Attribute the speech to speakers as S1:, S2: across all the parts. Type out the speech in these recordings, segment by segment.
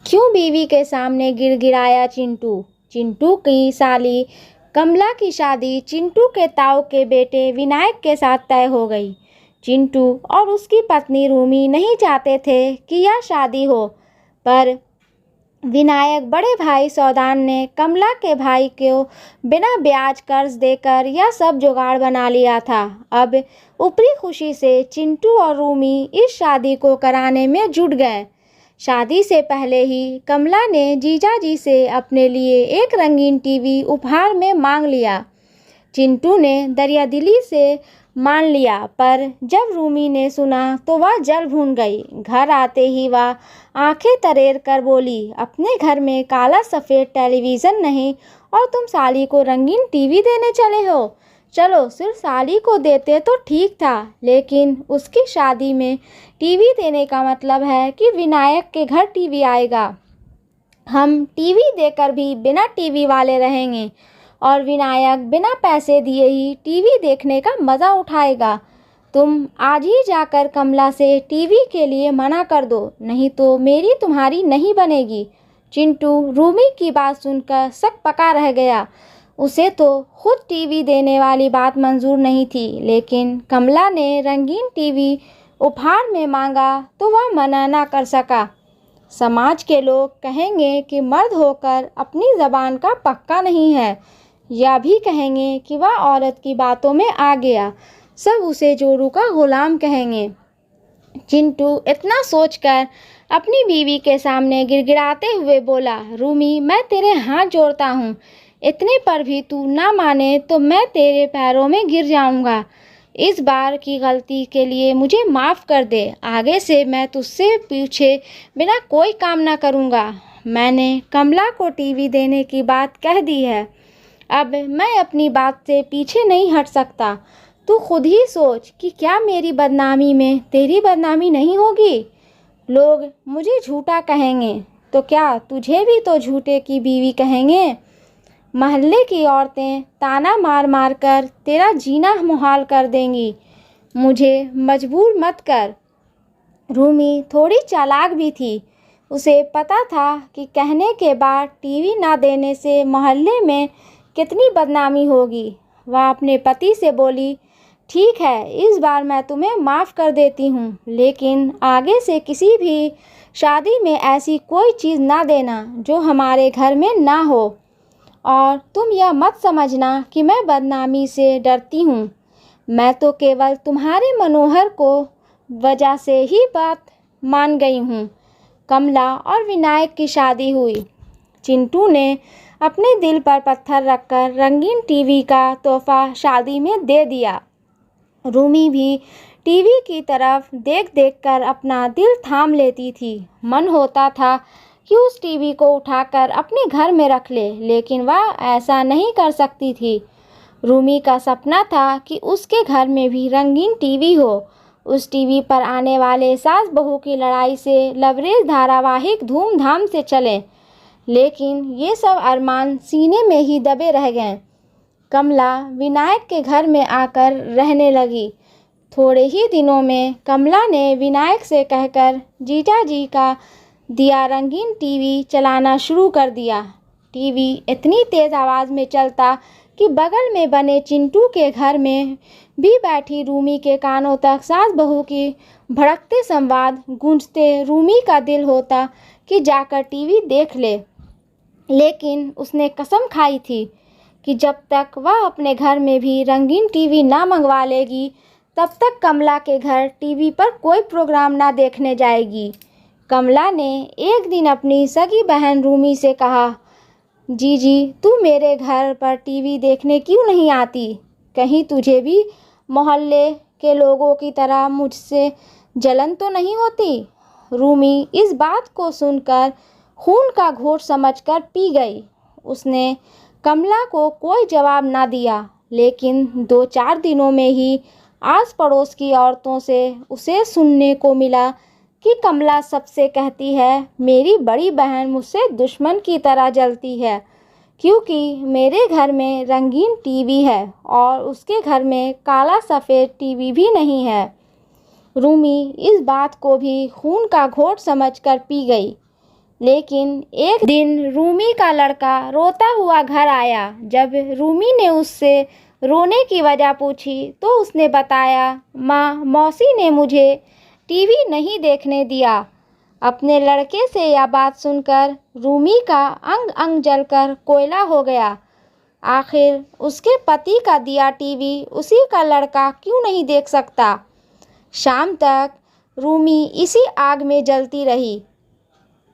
S1: क्यों बीवी के सामने गिड़गिड़ाया चिंटू। चिंटू की साली कमला की शादी चिंटू के ताऊ के बेटे विनायक के साथ तय हो गई। चिंटू और उसकी पत्नी रूमी नहीं चाहते थे कि यह शादी हो, पर विनायक बड़े भाई सौदान ने कमला के भाई को बिना ब्याज कर्ज देकर यह सब जुगाड़ बना लिया था। अब ऊपरी खुशी से चिंटू और रूमी इस शादी को कराने में जुट गए। शादी से पहले ही कमला ने जीजाजी से अपने लिए एक रंगीन टीवी उपहार में मांग लिया। चिंटू ने दरियादिली से मान लिया, पर जब रूमी ने सुना तो वह जल भून गई। घर आते ही वह आंखें तरेर कर बोली, अपने घर में काला सफ़ेद टेलीविज़न नहीं और तुम साली को रंगीन टीवी देने चले हो। चलो, सिर्फ साली को देते तो ठीक था, लेकिन उसकी शादी में टीवी देने का मतलब है कि विनायक के घर टीवी आएगा। हम टीवी देकर भी बिना टीवी वाले रहेंगे और विनायक बिना पैसे दिए ही टीवी देखने का मज़ा उठाएगा। तुम आज ही जाकर कमला से टीवी के लिए मना कर दो, नहीं तो मेरी तुम्हारी नहीं बनेगी। चिंटू रूमी की बात सुनकर सकपका रह गया। उसे तो खुद टीवी देने वाली बात मंजूर नहीं थी, लेकिन कमला ने रंगीन टीवी उपहार में मांगा तो वह मना ना कर सका। समाज के लोग कहेंगे कि मर्द होकर अपनी ज़बान का पक्का नहीं है, या भी कहेंगे कि वह औरत की बातों में आ गया। सब उसे जोरू का गुलाम कहेंगे। चिंटू इतना सोचकर अपनी बीवी के सामने गिड़गिड़ाते हुए बोला, रूमी, मैं तेरे हाथ जोड़ता हूँ, इतने पर भी तू ना माने तो मैं तेरे पैरों में गिर जाऊँगा। इस बार की गलती के लिए मुझे माफ़ कर दे। आगे से मैं तुझसे पूछे बिना कोई काम ना करूँगा। मैंने कमला को टीवी देने की बात कह दी है, अब मैं अपनी बात से पीछे नहीं हट सकता। तू खुद ही सोच कि क्या मेरी बदनामी में तेरी बदनामी नहीं होगी। लोग मुझे झूठा कहेंगे तो क्या तुझे भी तो झूठे की बीवी कहेंगे। महल्ले की औरतें ताना मार मार कर तेरा जीना मुहाल कर देंगी। मुझे मजबूर मत कर। रूमी थोड़ी चालाक भी थी। उसे पता था कि कहने के बाद टीवी ना देने से मोहल्ले में कितनी बदनामी होगी। वह अपने पति से बोली, ठीक है, इस बार मैं तुम्हें माफ़ कर देती हूँ, लेकिन आगे से किसी भी शादी में ऐसी कोई चीज़ ना देना जो हमारे घर में ना हो। और तुम यह मत समझना कि मैं बदनामी से डरती हूँ। मैं तो केवल तुम्हारे मनोहर को वजह से ही बात मान गई हूँ। कमला और विनायक की शादी हुई। चिंटू ने अपने दिल पर पत्थर रखकर रंगीन टीवी का तोहफा शादी में दे दिया। रूमी भी टीवी की तरफ देख देख कर अपना दिल थाम लेती थी। मन होता था कि उस टीवी को उठाकर अपने घर में रख ले, लेकिन वह ऐसा नहीं कर सकती थी। रूमी का सपना था कि उसके घर में भी रंगीन टीवी हो। उस टीवी पर आने वाले सास बहू की लड़ाई से लवरेज धारावाहिक धूमधाम से चले, लेकिन ये सब अरमान सीने में ही दबे रह गए। कमला विनायक के घर में आकर रहने लगी। थोड़े ही दिनों में कमला ने विनायक से कहकर जीजाजी का दिया रंगीन टीवी चलाना शुरू कर दिया। टीवी इतनी तेज़ आवाज़ में चलता कि बगल में बने चिंटू के घर में भी बैठी रूमी के कानों तक सास बहू की भड़कते संवाद गूंजते। रूमी का दिल होता कि जाकर टीवी देख ले, लेकिन उसने कसम खाई थी कि जब तक वह अपने घर में भी रंगीन टीवी ना मंगवा लेगी, तब तक कमला के घर टीवी पर कोई प्रोग्राम ना देखने जाएगी। कमला ने एक दिन अपनी सगी बहन रूमी से कहा, जीजी, तू मेरे घर पर टीवी देखने क्यों नहीं आती? कहीं तुझे भी मोहल्ले के लोगों की तरह मुझसे जलन तो नहीं होती? रूमी इस बात को सुनकर खून का घोट समझकर पी गई। उसने कमला को कोई जवाब ना दिया, लेकिन 2-4 दिनों में ही आस पड़ोस की औरतों से उसे सुनने को मिला कि कमला सबसे कहती है, मेरी बड़ी बहन मुझसे दुश्मन की तरह जलती है क्योंकि मेरे घर में रंगीन टीवी है और उसके घर में काला सफ़ेद टीवी भी नहीं है। रूमी इस बात को भी खून का घोट समझकर पी गई। लेकिन एक दिन रूमी का लड़का रोता हुआ घर आया। जब रूमी ने उससे रोने की वजह पूछी तो उसने बताया, माँ, मौसी ने मुझे टीवी नहीं देखने दिया। अपने लड़के से यह बात सुनकर रूमी का अंग अंग जलकर कोयला हो गया। आखिर उसके पति का दिया टीवी उसी का लड़का क्यों नहीं देख सकता। शाम तक रूमी इसी आग में जलती रही।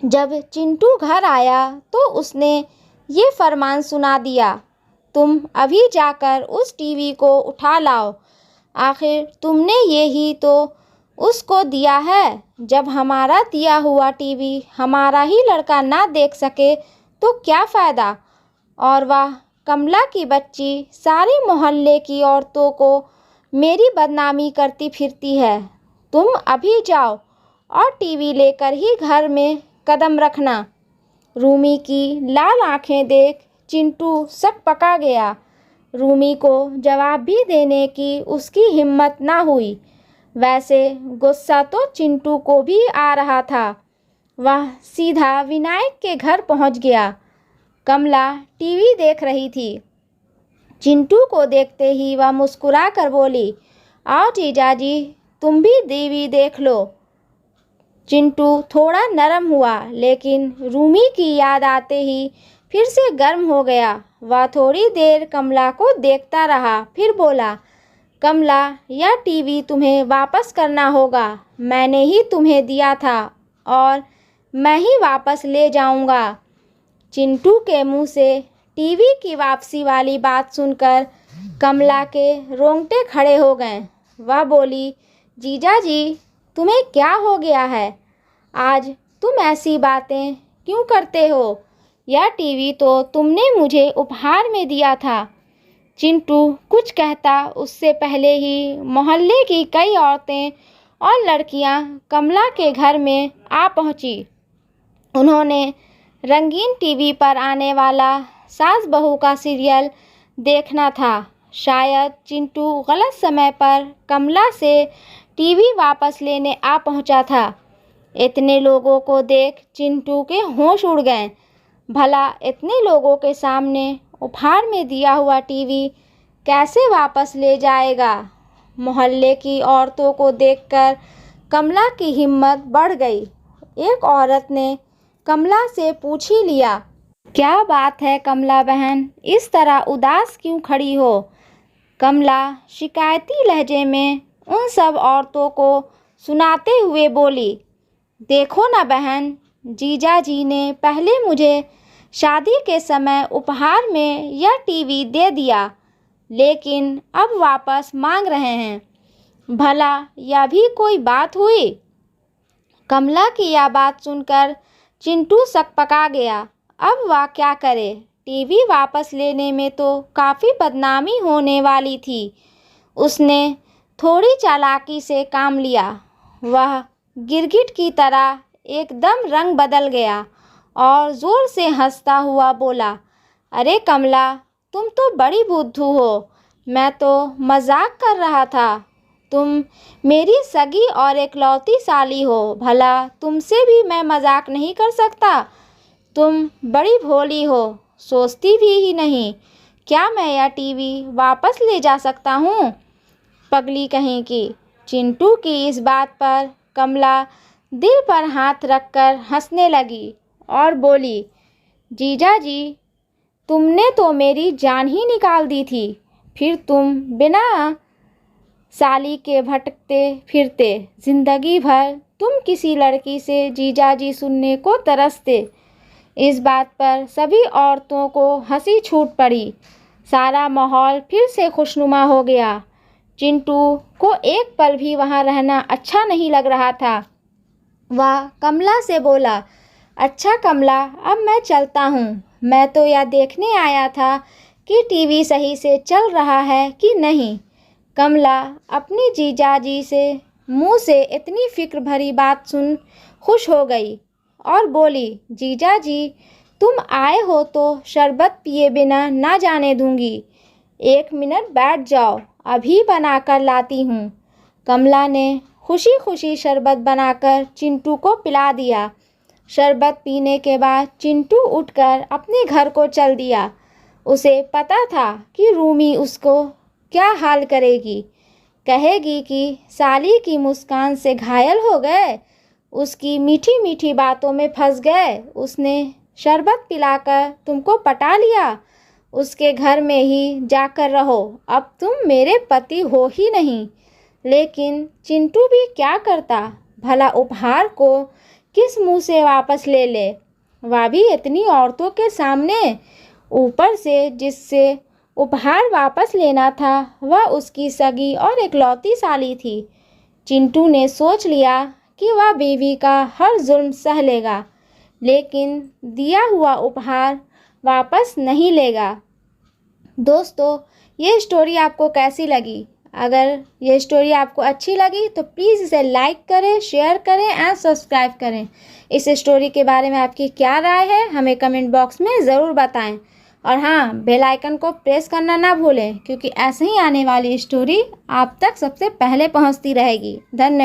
S1: जब चिंटू घर आया तो उसने ये फरमान सुना दिया, तुम अभी जाकर उस टीवी को उठा लाओ। आखिर तुमने ये ही तो उसको दिया है। जब हमारा दिया हुआ टीवी हमारा ही लड़का ना देख सके तो क्या फ़ायदा। और वह कमला की बच्ची सारे मोहल्ले की औरतों को मेरी बदनामी करती फिरती है। तुम अभी जाओ और टीवी लेकर ही घर में कदम रखना। रूमी की लाल आंखें देख चिंटू सकपका गया। रूमी को जवाब भी देने की उसकी हिम्मत ना हुई। वैसे गुस्सा तो चिंटू को भी आ रहा था। वह सीधा विनायक के घर पहुंच गया। कमला टीवी देख रही थी। चिंटू को देखते ही वह मुस्कुरा कर बोली, आओ जीजाजी, तुम भी टीवी देख लो। चिंटू थोड़ा नरम हुआ, लेकिन रूमी की याद आते ही फिर से गर्म हो गया। वह थोड़ी देर कमला को देखता रहा, फिर बोला, कमला, यह टीवी तुम्हें वापस करना होगा। मैंने ही तुम्हें दिया था और मैं ही वापस ले जाऊंगा। चिंटू के मुंह से टीवी की वापसी वाली बात सुनकर कमला के रोंगटे खड़े हो गए। वह बोली, जीजाजी, तुम्हें क्या हो गया है? आज तुम ऐसी बातें क्यों करते हो? यह टीवी तो तुमने मुझे उपहार में दिया था। चिंटू कुछ कहता उससे पहले ही मोहल्ले की कई औरतें और लड़कियां कमला के घर में आ पहुंची। उन्होंने रंगीन टीवी पर आने वाला सास बहू का सीरियल देखना था। शायद चिंटू गलत समय पर कमला से टीवी वापस लेने आ पहुंचा था। इतने लोगों को देख चिंटू के होश उड़ गए। भला इतने लोगों के सामने उपहार में दिया हुआ टीवी कैसे वापस ले जाएगा? मोहल्ले की औरतों को देखकर कमला की हिम्मत बढ़ गई। एक औरत ने कमला से पूछ ही लिया, क्या बात है कमला बहन, इस तरह उदास क्यों खड़ी हो? कमला शिकायती लहजे में उन सब औरतों को सुनाते हुए बोली, देखो ना बहन, जीजाजी ने पहले मुझे शादी के समय उपहार में यह टीवी दे दिया, लेकिन अब वापस मांग रहे हैं। भला यह भी कोई बात हुई? कमला की यह बात सुनकर चिंटू सकपका गया। अब वह क्या करे? टीवी वापस लेने में तो काफ़ी बदनामी होने वाली थी। उसने थोड़ी चालाकी से काम लिया। वह गिरगिट की तरह एकदम रंग बदल गया और ज़ोर से हंसता हुआ बोला, अरे कमला, तुम तो बड़ी बुद्धू हो। मैं तो मजाक कर रहा था। तुम मेरी सगी और एकलौती साली हो। भला तुमसे भी मैं मजाक नहीं कर सकता? तुम बड़ी भोली हो, सोचती भी ही नहीं। क्या मैं यह टीवी वापस ले जा सकता हूँ? पगली कहीं की। चिंटू की इस बात पर कमला दिल पर हाथ रखकर हंसने लगी और बोली, जीजाजी, तुमने तो मेरी जान ही निकाल दी थी। फिर तुम बिना साली के भटकते फिरते जिंदगी भर तुम किसी लड़की से जीजाजी सुनने को तरसते। इस बात पर सभी औरतों को हंसी छूट पड़ी। सारा माहौल फिर से खुशनुमा हो गया। चिंटू को एक पल भी वहाँ रहना अच्छा नहीं लग रहा था। वह कमला से बोला, अच्छा कमला, अब मैं चलता हूँ। मैं तो यह देखने आया था कि टीवी सही से चल रहा है कि नहीं। कमला अपनी जीजाजी से मुंह से इतनी फिक्र भरी बात सुन खुश हो गई और बोली, जीजाजी, तुम आए हो तो शरबत पिए बिना ना जाने दूंगी। 1 मिनट बैठ जाओ, अभी बनाकर लाती हूँ। कमला ने खुशी खुशी शरबत बनाकर चिंटू को पिला दिया। शरबत पीने के बाद चिंटू उठकर अपने घर को चल दिया। उसे पता था कि रूमी उसको क्या हाल करेगी, कहेगी कि साली की मुस्कान से घायल हो गए, उसकी मीठी मीठी बातों में फंस गए, उसने शरबत पिलाकर तुमको पटा लिया, उसके घर में ही जाकर रहो, अब तुम मेरे पति हो ही नहीं। लेकिन चिंटू भी क्या करता, भला उपहार को किस मुंह से वापस ले ले, वह भी इतनी औरतों के सामने, ऊपर से जिससे उपहार वापस लेना था वह उसकी सगी और इकलौती साली थी। चिंटू ने सोच लिया कि वह बीवी का हर जुल्म सह लेगा, लेकिन दिया हुआ उपहार वापस नहीं लेगा। दोस्तों, ये स्टोरी आपको कैसी लगी? अगर ये स्टोरी आपको अच्छी लगी तो प्लीज़ इसे लाइक करें, शेयर करें एंड सब्सक्राइब करें। इस स्टोरी के बारे में आपकी क्या राय है हमें कमेंट बॉक्स में ज़रूर बताएं। और हाँ, बेल आइकन को प्रेस करना ना भूलें, क्योंकि ऐसे ही आने वाली स्टोरी आप तक सबसे पहले पहुंचती रहेगी। धन्यवाद।